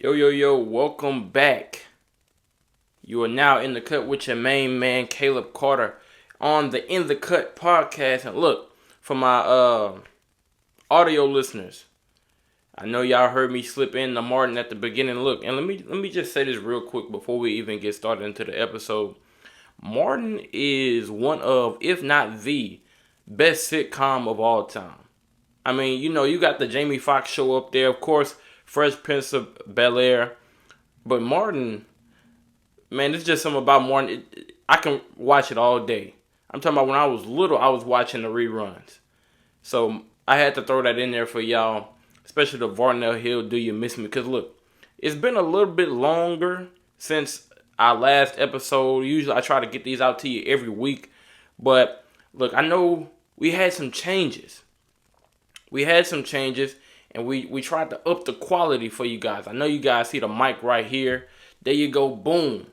Yo, yo, yo, welcome back. You are now in the cut with your main man, Caleb Carter, on the In the Cut podcast. And look, for my audio listeners, I know y'all heard me slip in the Martin at the beginning. Look, and let me just say this real quick before we even get started into the episode. Martin is one of, if not the best sitcom of all time. I mean, you got the Jamie Foxx show up there, of course, Fresh Prince of Bel-Air. But Martin, man, it's just something about Martin. I can watch it all day. I'm talking about when I was little, I was watching the reruns. So I had to throw that in there for y'all, especially the Varnell Hill Do You Miss Me? Because look, it's been a little bit longer since our last episode. Usually I try to get these out to you every week. But look, I know we had some changes. And we tried to up the quality for you guys. I know you guys see the mic right here. There you go, boom.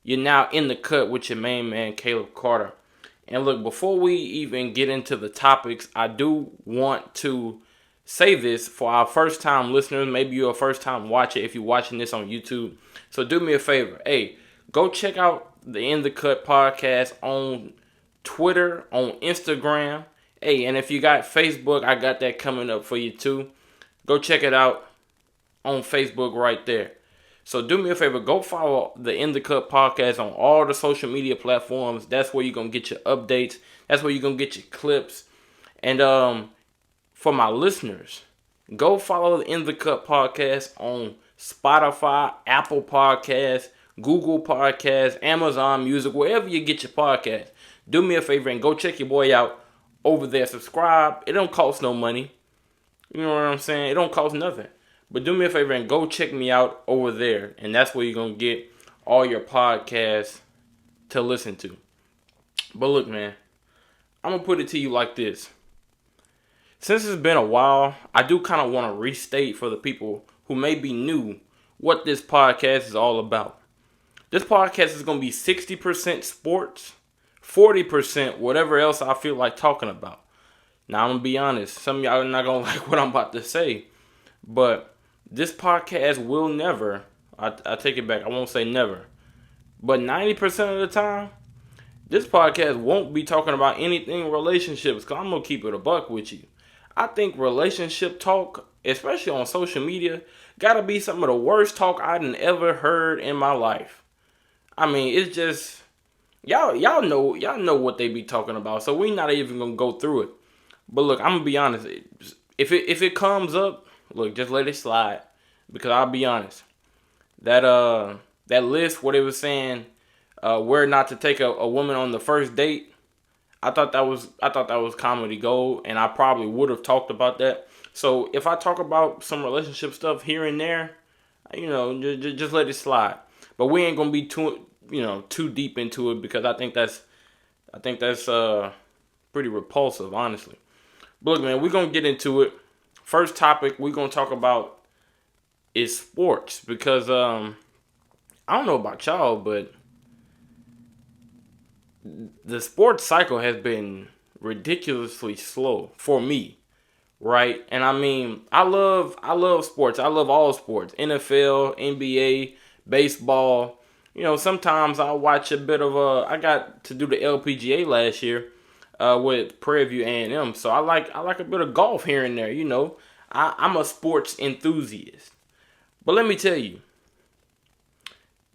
You're now in the cut with your main man, Caleb Carter. And look, before we even get into the topics, I do want to say this for our first time listeners. Maybe you're a first time watcher if you're watching this on YouTube. So do me a favor. Hey, go check out the In the Cut podcast on Twitter, on Instagram. Hey, and if you got Facebook, I got that coming up for you too. Go check it out on Facebook right there. So do me a favor, go follow the In the Cut podcast on all the social media platforms. That's where you're going to get your updates. That's where you're going to get your clips. And for my listeners, go follow the In the Cut podcast on Spotify, Apple Podcasts, Google Podcasts, Amazon Music, wherever you get your podcast. Do me a favor and go check your boy out over there. Subscribe. It don't cost no money. You know what I'm saying? It don't cost nothing. But do me a favor and go check me out over there. And that's where you're going to get all your podcasts to listen to. But look, man, I'm going to put it to you like this. Since it's been a while, I do kind of want to restate for the people who may be new what this podcast is all about. This podcast is going to be 60% sports, 40% whatever else I feel like talking about. Now, I'm going to be honest. Some of y'all are not going to like what I'm about to say. But this podcast will never, I take it back, I won't say never. But 90% of the time, this podcast won't be talking about anything relationships. Because I'm going to keep it a buck with you. I think relationship talk, especially on social media, got to be some of the worst talk I've ever heard in my life. I mean, it's just, y'all know what they be talking about. So we not even going to go through it. But look, I'm going to be honest. If it comes up, look, just let it slide. Because I'll be honest. That list where they was saying where not to take a woman on the first date, I thought that was comedy gold, and I probably would have talked about that. So if I talk about some relationship stuff here and there, just let it slide. But we ain't gonna be too deep into it because I think that's pretty repulsive, honestly. But look, man, we're going to get into it. First topic we're going to talk about is sports. Because, I don't know about y'all, but the sports cycle has been ridiculously slow for me. Right? And I mean, I love sports. I love all sports. NFL, NBA, baseball. Sometimes I watch a bit of I got to do the LPGA last year. With Prairie View A&M. So I like a bit of golf here and there, I'm a sports enthusiast. But let me tell you,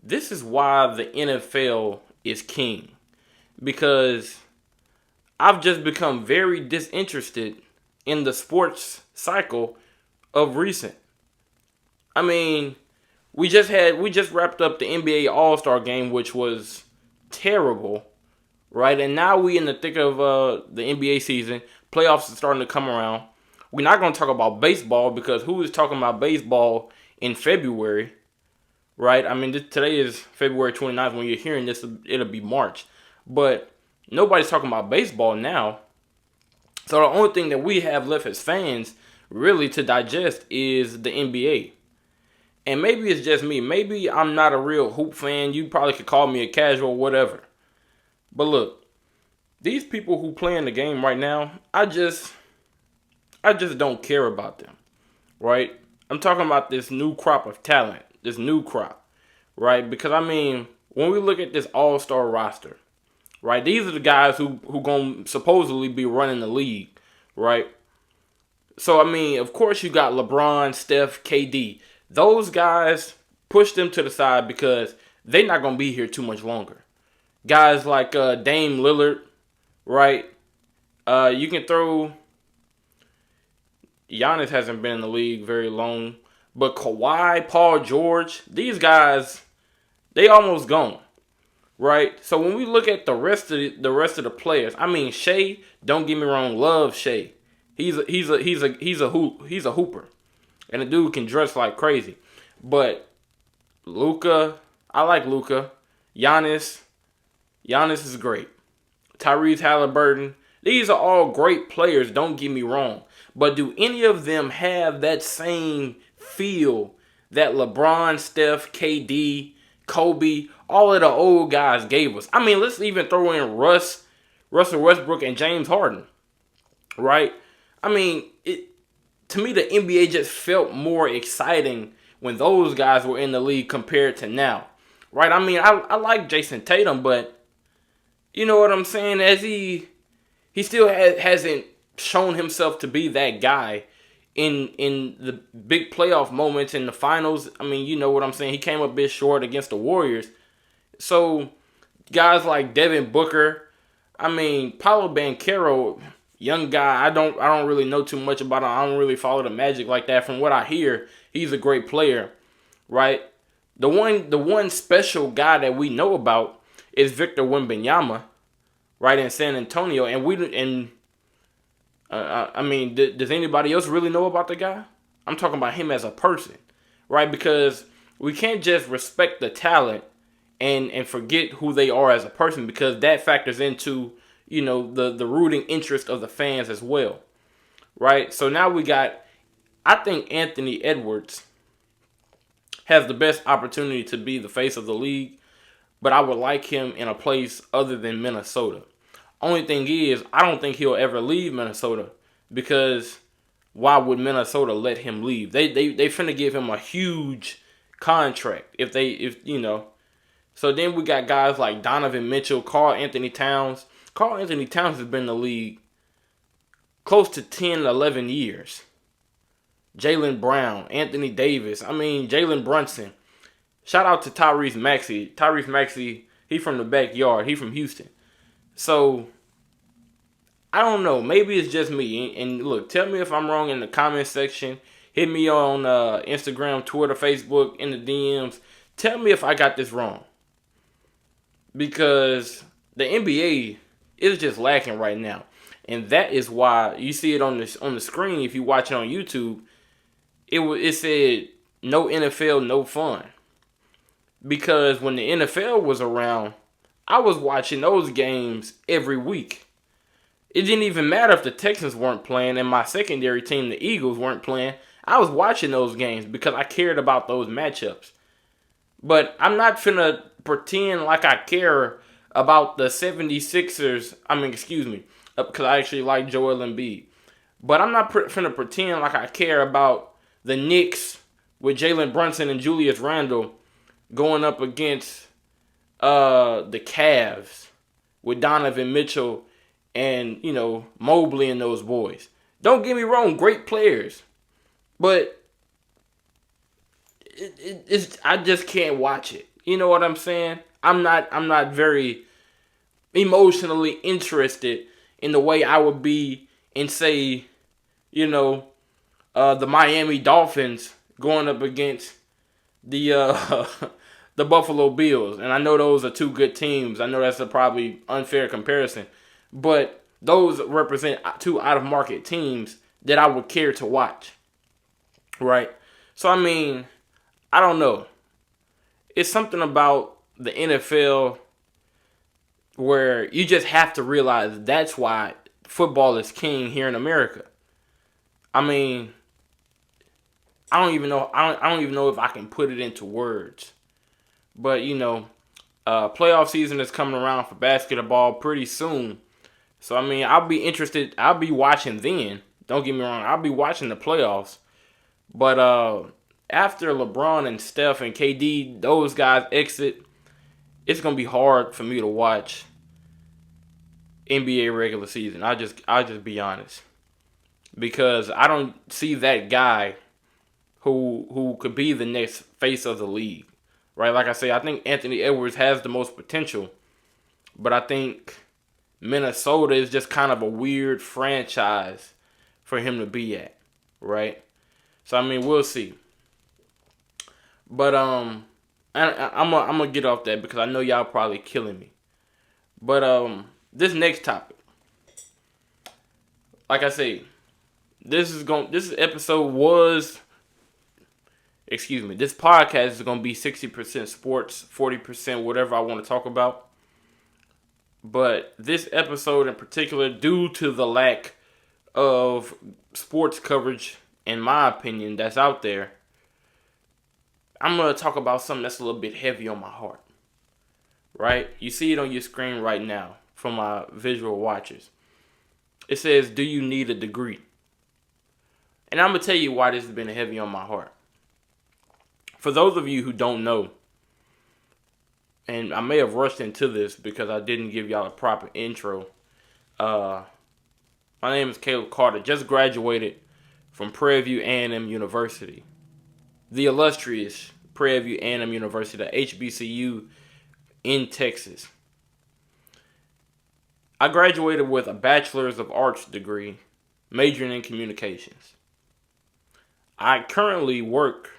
this is why the NFL is king. Because I've just become very disinterested in the sports cycle of recent. I mean, we just wrapped up the NBA All-Star game, which was terrible. Right, and now we in the thick of the NBA season. Playoffs are starting to come around. We're not going to talk about baseball because who is talking about baseball in February? Right? I mean, today is February 29th. When you're hearing this, it'll be March. But nobody's talking about baseball now. So the only thing that we have left as fans really to digest is the NBA. And maybe it's just me. Maybe I'm not a real hoop fan. You probably could call me a casual, whatever. But look, these people who play in the game right now, I just don't care about them, right? I'm talking about this new crop of talent. this new crop, right? Because I mean, when we look at this all-star roster, right? These are the guys who gonna supposedly be running the league, right? So I mean, of course you got LeBron, Steph, KD. Those guys, push them to the side because they're not gonna be here too much longer. Guys like Dame Lillard, right? You can throw. Giannis hasn't been in the league very long, but Kawhi, Paul George, these guys, they almost gone, right? So when we look at the rest of the players, I mean Shea, don't get me wrong, love Shea. He's a hooper, and the dude can dress like crazy. But Luka, I like Luka. Giannis is great. Tyrese Halliburton, these are all great players. Don't get me wrong, but do any of them have that same feel that LeBron, Steph, KD, Kobe, all of the old guys gave us? I mean, let's even throw in Russell Westbrook, and James Harden, right? I mean, to me, the NBA just felt more exciting when those guys were in the league compared to now, right? I mean, I like Jason Tatum, but you know what I'm saying? As he still hasn't shown himself to be that guy in the big playoff moments in the finals. I mean, you know what I'm saying? He came a bit short against the Warriors. So guys like Devin Booker, I mean, Paolo Banchero, young guy. I don't really know too much about him. I don't really follow the Magic like that. From what I hear, he's a great player, right? The one special guy that we know about is Victor Wembanyama, right, in San Antonio. And I mean, does anybody else really know about the guy? I'm talking about him as a person, right? Because we can't just respect the talent and forget who they are as a person, because that factors into, you know, the rooting interest of the fans as well, right? So now I think Anthony Edwards has the best opportunity to be the face of the league, but I would like him in a place other than Minnesota. Only thing is, I don't think he'll ever leave Minnesota, because why would Minnesota let him leave? They finna give him a huge contract if you know. So then we got guys like Donovan Mitchell, Karl Anthony Towns. Karl Anthony Towns has been in the league close to 10, 11 years. Jaylen Brown, Anthony Davis, Jalen Brunson. Shout out to Tyrese Maxey. Tyrese Maxey, he from the backyard. He from Houston. So, I don't know. Maybe it's just me. And look, tell me if I'm wrong in the comment section. Hit me on Instagram, Twitter, Facebook, in the DMs. Tell me if I got this wrong. Because the NBA is just lacking right now. And that is why you see it on the screen. If you watch it on YouTube, it said no NFL, no fun. Because when the NFL was around, I was watching those games every week. It didn't even matter if the Texans weren't playing and my secondary team, the Eagles, weren't playing. I was watching those games because I cared about those matchups. But I'm not finna pretend like I care about the 76ers. Because I actually like Joel Embiid. But I'm not finna pretend like I care about the Knicks with Jalen Brunson and Julius Randle going up against the Cavs with Donovan Mitchell and, you know, Mobley and those boys. Don't get me wrong, great players. But I just can't watch it. You know what I'm saying? I'm not very emotionally interested in the way I would be in, say, you know, the Miami Dolphins going up against the the Buffalo Bills. And I know those are two good teams. I know that's a probably unfair comparison. But those represent two out-of-market teams that I would care to watch. Right? So, I don't know. It's something about the NFL where you just have to realize that's why football is king here in America. I don't even know. I don't even know if I can put it into words. But playoff season is coming around for basketball pretty soon. So I'll be interested. I'll be watching then. Don't get me wrong. I'll be watching the playoffs. But after LeBron and Steph and KD, those guys exit, it's gonna be hard for me to watch NBA regular season. I'll just be honest, because I don't see that guy who could be the next face of the league, right? Like I say, I think Anthony Edwards has the most potential, but I think Minnesota is just kind of a weird franchise for him to be at, right? So I mean, we'll see. But I'm gonna get off that because I know y'all probably killing me. But this next topic, like I say, this episode was, excuse me, this podcast is gonna be 60% sports, 40% whatever I want to talk about. But this episode in particular, due to the lack of sports coverage, in my opinion, that's out there, I'm going to talk about something that's a little bit heavy on my heart. Right? You see it on your screen right now for my visual watchers. It says, do you need a degree? And I'm going to tell you why this has been heavy on my heart. For those of you who don't know, and I may have rushed into this because I didn't give y'all a proper intro. My name is Caleb Carter. Just graduated from Prairie View A&M University. The illustrious Prairie View A&M University, the HBCU in Texas. I graduated with a Bachelor's of Arts degree, majoring in communications. I currently work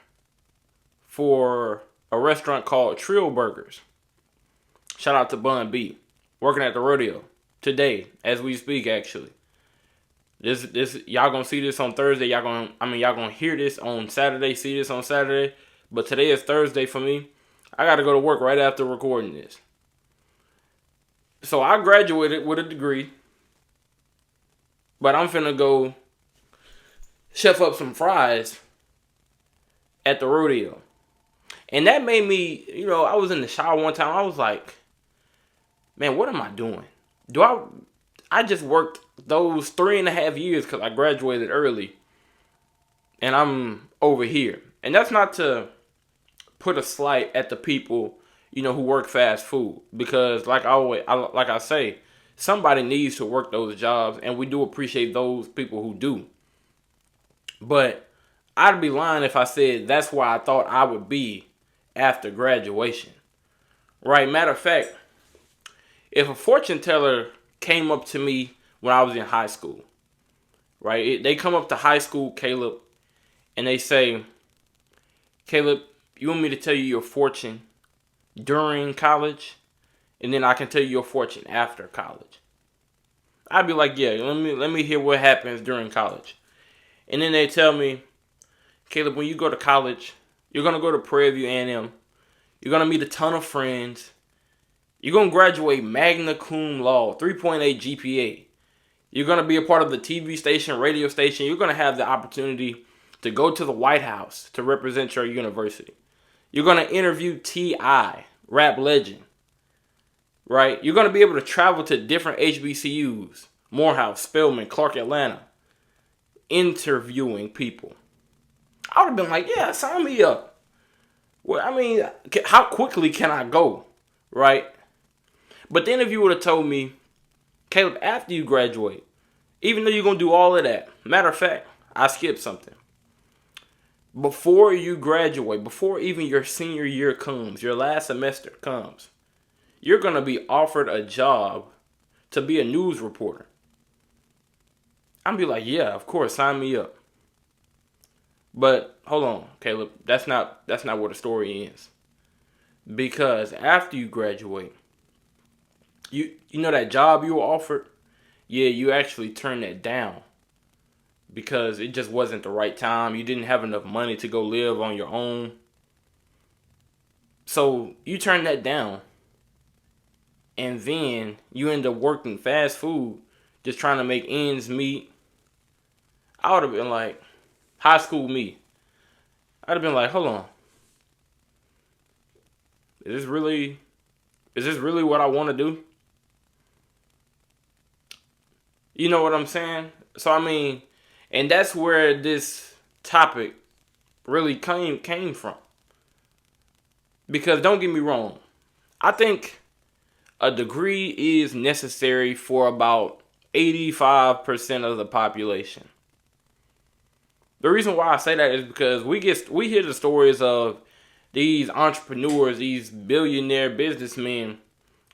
for a restaurant called Trill Burgers. Shout out to Bun B. Working at the rodeo today, as we speak, actually. This y'all gonna see this on Thursday. Y'all gonna hear this on Saturday, see this on Saturday. But today is Thursday for me. I gotta go to work right after recording this. So I graduated with a degree, but I'm finna go chef up some fries at the rodeo. And that made me, I was in the shower one time. I was like, man, what am I doing? I just worked those 3.5 years because I graduated early. And I'm over here. And that's not to put a slight at the people, who work fast food. Because like I say, somebody needs to work those jobs. And we do appreciate those people who do. But I'd be lying if I said that's where I thought I would be after graduation. Right? Matter of fact, if a fortune teller came up to me when I was in high school, right? They come up to high school, Caleb, and they say, Caleb, you want me to tell you your fortune during college? And then I can tell you your fortune after college. I'd be like, yeah, let me hear what happens during college. And then they tell me, Caleb, when you go to college, you're going to go to Prairie View A&M. You're going to meet a ton of friends. You're going to graduate magna cum laude, 3.8 GPA. You're going to be a part of the TV station, radio station. You're going to have the opportunity to go to the White House to represent your university. You're going to interview T.I., rap legend. Right? You're going to be able to travel to different HBCUs, Morehouse, Spelman, Clark, Atlanta, interviewing people. I would have been like, yeah, sign me up. Well, I mean, how quickly can I go? Right? But then if you would have told me, Caleb, after you graduate, even though you're going to do all of that, matter of fact, I skipped something. Before you graduate, before even your senior year comes, your last semester comes, you're going to be offered a job to be a news reporter. I'd be like, yeah, of course, sign me up. But hold on, Caleb, that's not where the story ends. Because after you graduate, you know that job you were offered? Yeah, you actually turned that down. Because it just wasn't the right time. You didn't have enough money to go live on your own. So you turned that down. And then you end up working fast food, just trying to make ends meet. I would have been like, high school me. I'd have been like, hold on. Is this really what I want to do? You know what I'm saying? So, I mean, and that's where this topic really came from. Because don't get me wrong, I think a degree is necessary for about 85% of the population. The reason why I say that is because we hear the stories of these entrepreneurs, these billionaire businessmen,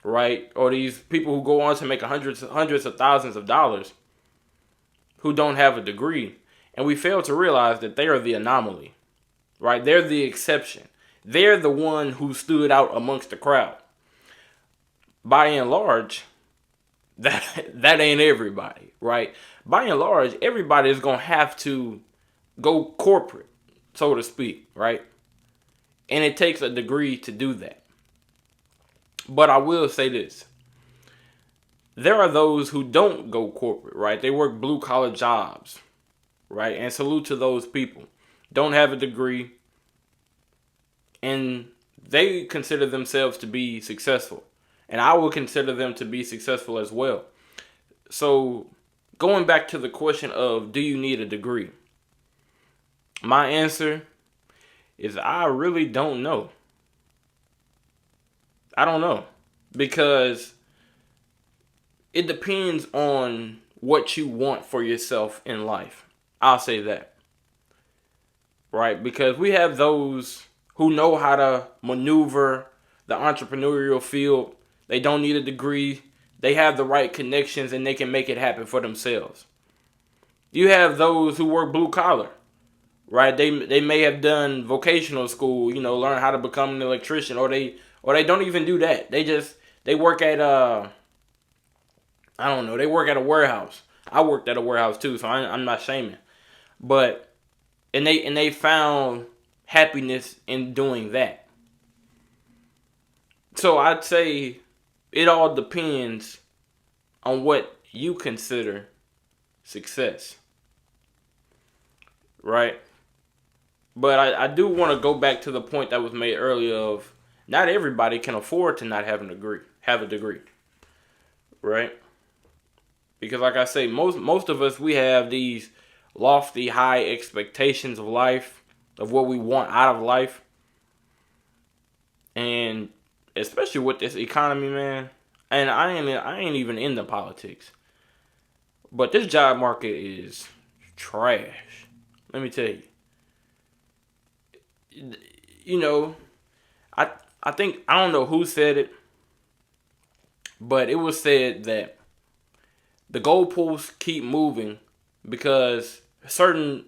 right? Or these people who go on to make hundreds of thousands of dollars who don't have a degree. And we fail to realize that they are the anomaly, right? They're the exception. They're the one who stood out amongst the crowd. By and large, that ain't everybody, right? By and large, everybody is going to have to go corporate, so to speak, right? And it takes a degree to do that. But I will say this. There are those who don't go corporate, right? They work blue collar jobs, right? And salute to those people. Don't have a degree, and they consider themselves to be successful. And I would consider them to be successful as well. So, going back to the question of, do you need a degree? My answer is I really don't know. I don't know. Because it depends on what you want for yourself in life. I'll say that. Right? Because we have those who know how to maneuver the entrepreneurial field. They don't need a degree. They have the right connections and they can make it happen for themselves. You have those who work blue collar, right? They may have done vocational school, learn how to become an electrician, or they don't even do that. They work at I don't know, they work at a warehouse. I worked at a warehouse too, so I'm not shaming. But and they found happiness in doing that. So I'd say it all depends on what you consider success. Right? But I do want to go back to the point that was made earlier of not everybody can afford to not have a degree. Right? Because like I say, most of us, we have these lofty, high expectations of life, of what we want out of life. And especially with this economy, man. And I ain't even into politics. But this job market is trash. Let me tell you. I think, I don't know who said it, but it was said that the goalposts keep moving because certain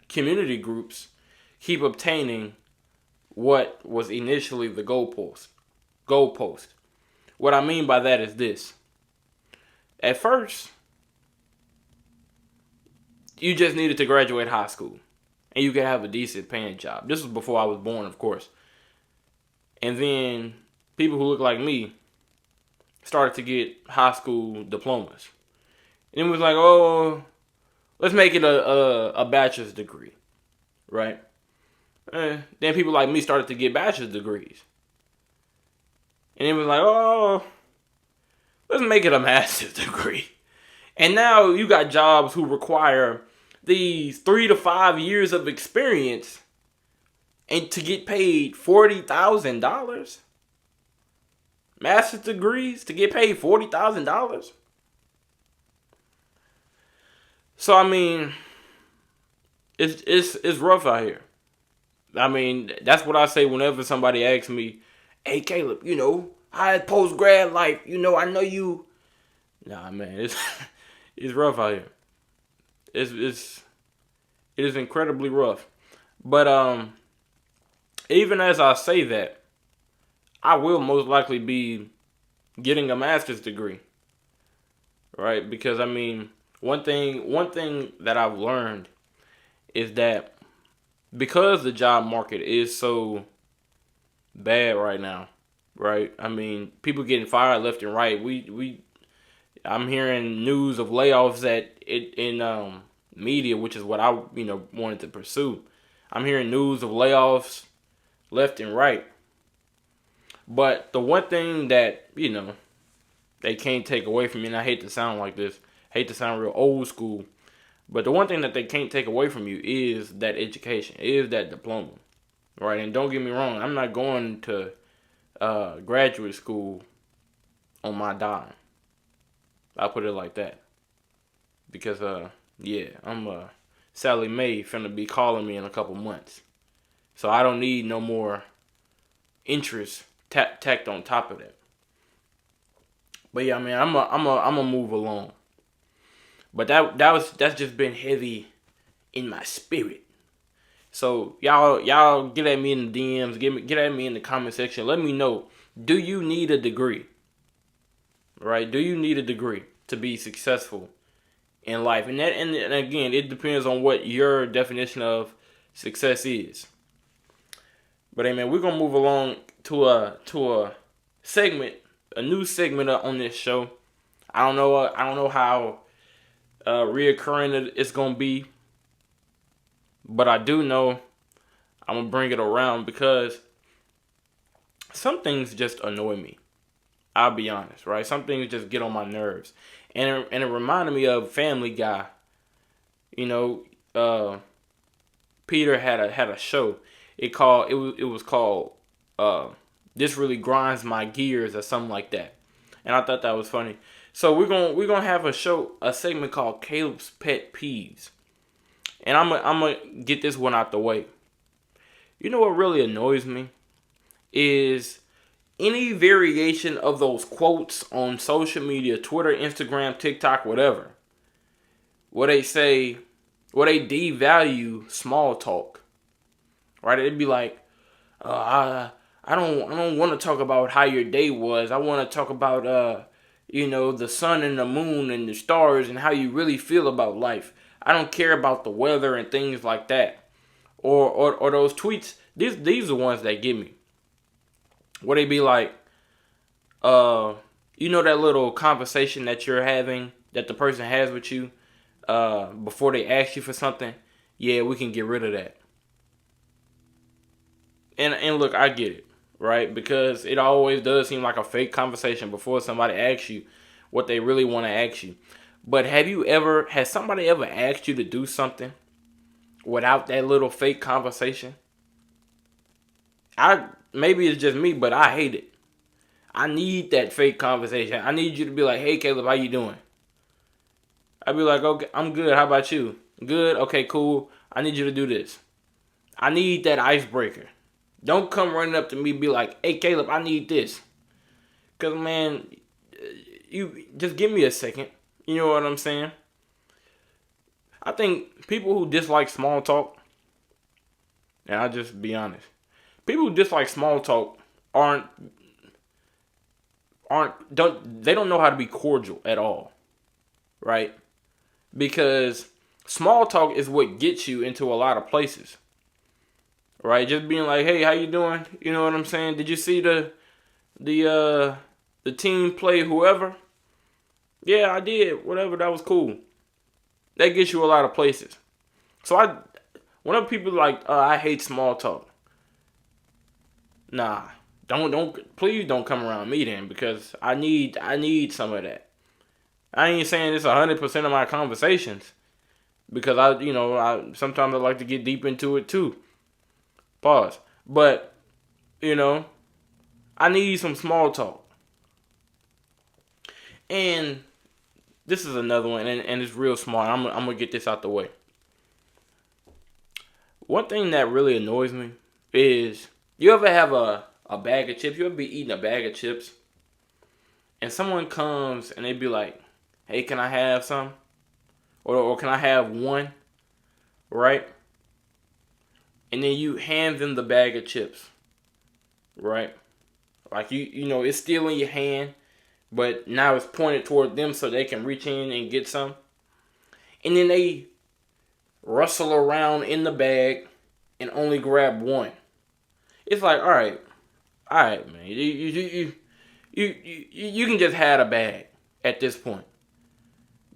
community groups keep obtaining what was initially the goalpost. What I mean by that is this. At first, you just needed to graduate high school and you could have a decent paying job. This was before I was born, of course. And then people who look like me started to get high school diplomas. And it was like, oh, let's make it a bachelor's degree, right? Then people like me started to get bachelor's degrees. And it was like, oh, let's make it a master's degree. And now you got jobs who require these 3 to 5 years of experience and to get paid $40,000. Master's degrees to get paid $40,000. So I mean, it's rough out here. I mean, that's what I say whenever somebody asks me, "Hey Caleb, I had post grad life. I know you." Nah, man, it's rough out here. It is incredibly rough. But even as I say that, I will most likely be getting a master's degree, right? Because I mean, one thing that I've learned is that because the job market is so bad right now, right? I mean, people getting fired left and right. I'm hearing news of layoffs in media, which is what I wanted to pursue. I'm hearing news of layoffs left and right. But the one thing that they can't take away from me, and I hate to sound like this, hate to sound real old school, But the one thing that they can't take away from you is that education, is that diploma, right? And don't get me wrong, I'm not going to graduate school on my dime. I'll put it like that. Because, yeah, I'm Sally Mae finna be calling me in a couple months. So I don't need no more interest tacked on top of that. But yeah, I mean, I'm a move along. But that's just been heavy in my spirit. So y'all get at me in the DMs, get at me in the comment section. Let me know, do you need a degree? Right? Do you need a degree to be successful in life? And again, it depends on what your definition of success is. But hey man, we're gonna move along to a segment, a new segment on this show. I don't know how reoccurring it's gonna be, but I do know I'm gonna bring it around because some things just annoy me. I'll be honest, right? Some things just get on my nerves, and it reminded me of Family Guy. You know, Peter had a show. It was called This Really Grinds My Gears or something like that, and I thought that was funny. So we're gonna have a segment called Caleb's Pet Peeves, and I'm gonna get this one out the way. You know what really annoys me is any variation of those quotes on social media, Twitter, Instagram, TikTok, whatever, where they devalue small talk. Right? It'd be like, I don't want to talk about how your day was. I want to talk about the sun and the moon and the stars and how you really feel about life. I don't care about the weather and things like that. Or those tweets. These are the ones that get me. Where they be like, that little conversation that you're having, that the person has with you, before they ask you for something. Yeah, we can get rid of that. And look, I get it, right? Because it always does seem like a fake conversation before somebody asks you what they really want to ask you. But has somebody ever asked you to do something without that little fake conversation? Maybe it's just me, but I hate it. I need that fake conversation. I need you to be like, hey Caleb, how you doing? I'd be like, okay, I'm good. How about you? Good? Okay, cool. I need you to do this. I need that icebreaker. Don't come running up to me and be like, hey Caleb, I need this. Because, man, you just give me a second. You know what I'm saying? I think people who dislike small talk, and I'll just be honest, people who dislike small talk don't know how to be cordial at all. Right? Because small talk is what gets you into a lot of places. Right? Just being like, hey, how you doing? You know what I'm saying? Did you see the team play whoever? Yeah, I did. Whatever, that was cool. That gets you a lot of places. So whenever people are like, I hate small talk. Nah. Please don't come around me then, because I need some of that. I ain't saying it's 100% of my conversations, because I sometimes I like to get deep into it too. Pause. But I need some small talk. And this is another one, and it's real small. I'm gonna get this out the way. One thing that really annoys me is, you ever have a bag of chips? You ever be eating a bag of chips, and someone comes and they be like, hey, can I have some? Or can I have one? Right? And then you hand them the bag of chips. Right? Like it's still in your hand, but now it's pointed toward them so they can reach in and get some. And then they rustle around in the bag and only grab one. It's like, all right, man. You can just have a bag at this point,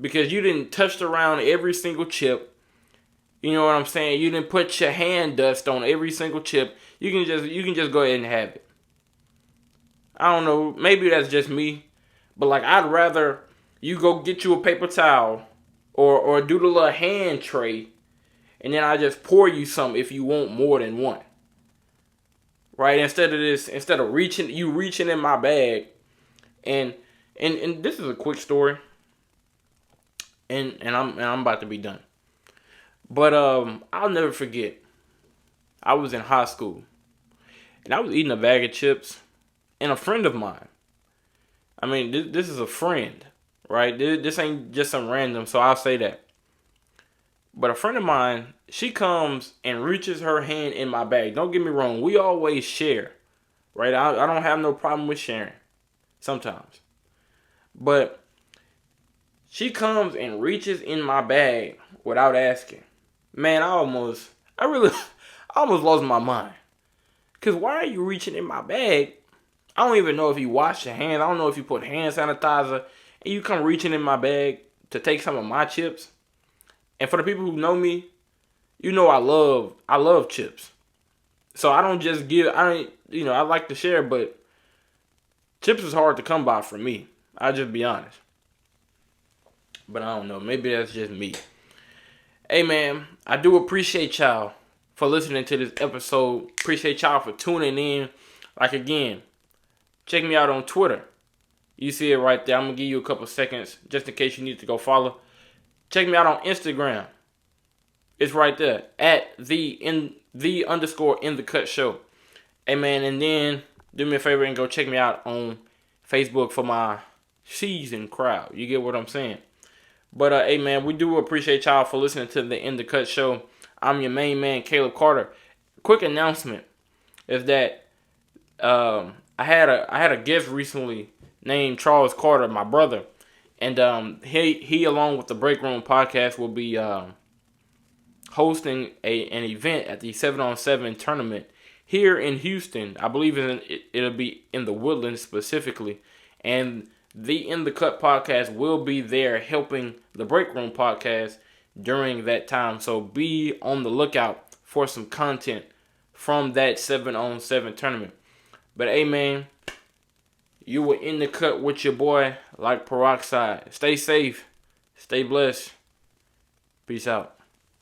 because you didn't touch around every single chip. You know what I'm saying? You didn't put your hand dust on every single chip. You can just go ahead and have it. I don't know. Maybe that's just me, but like, I'd rather you go get you a paper towel or do the little hand tray, and then I just pour you some if you want more than one. Right? Instead of reaching in my bag, and this is a quick story, and I'm about to be done. But I'll never forget. I was in high school, and I was eating a bag of chips, and a friend of mine. I mean, this is a friend, right? This ain't just some random, so I'll say that. But a friend of mine, she comes and reaches her hand in my bag. Don't get me wrong, we always share, right? I don't have no problem with sharing, sometimes. But she comes and reaches in my bag without asking. Man, I almost lost my mind. Because why are you reaching in my bag? I don't even know if you wash your hands. I don't know if you put hand sanitizer. And you come reaching in my bag to take some of my chips. And for the people who know me, you know I love chips. So I don't just give, I like to share, but chips is hard to come by for me. I'll just be honest. But I don't know. Maybe that's just me. Hey, man, I do appreciate y'all for listening to this episode. Appreciate y'all for tuning in. Like, again, check me out on Twitter. You see it right there. I'm going to give you a couple seconds just in case you need to go follow. Check me out on Instagram. It's right there. At _in the cut show. Hey, man, and then do me a favor and go check me out on Facebook for my seasoned crowd. You get what I'm saying? But, hey, man, we do appreciate y'all for listening to the In the Cut show. I'm your main man, Caleb Carter. Quick announcement is that I had a guest recently named Charles Carter, my brother. And he along with the Break Room podcast will be hosting an event at the 7-on-7 tournament here in Houston. I believe it'll be in the Woodlands specifically. And the In the Cut podcast will be there helping the Break Room podcast during that time. So be on the lookout for some content from that 7-on-7 tournament. But hey, man, you were in the cut with your boy like peroxide. Stay safe. Stay blessed. Peace out.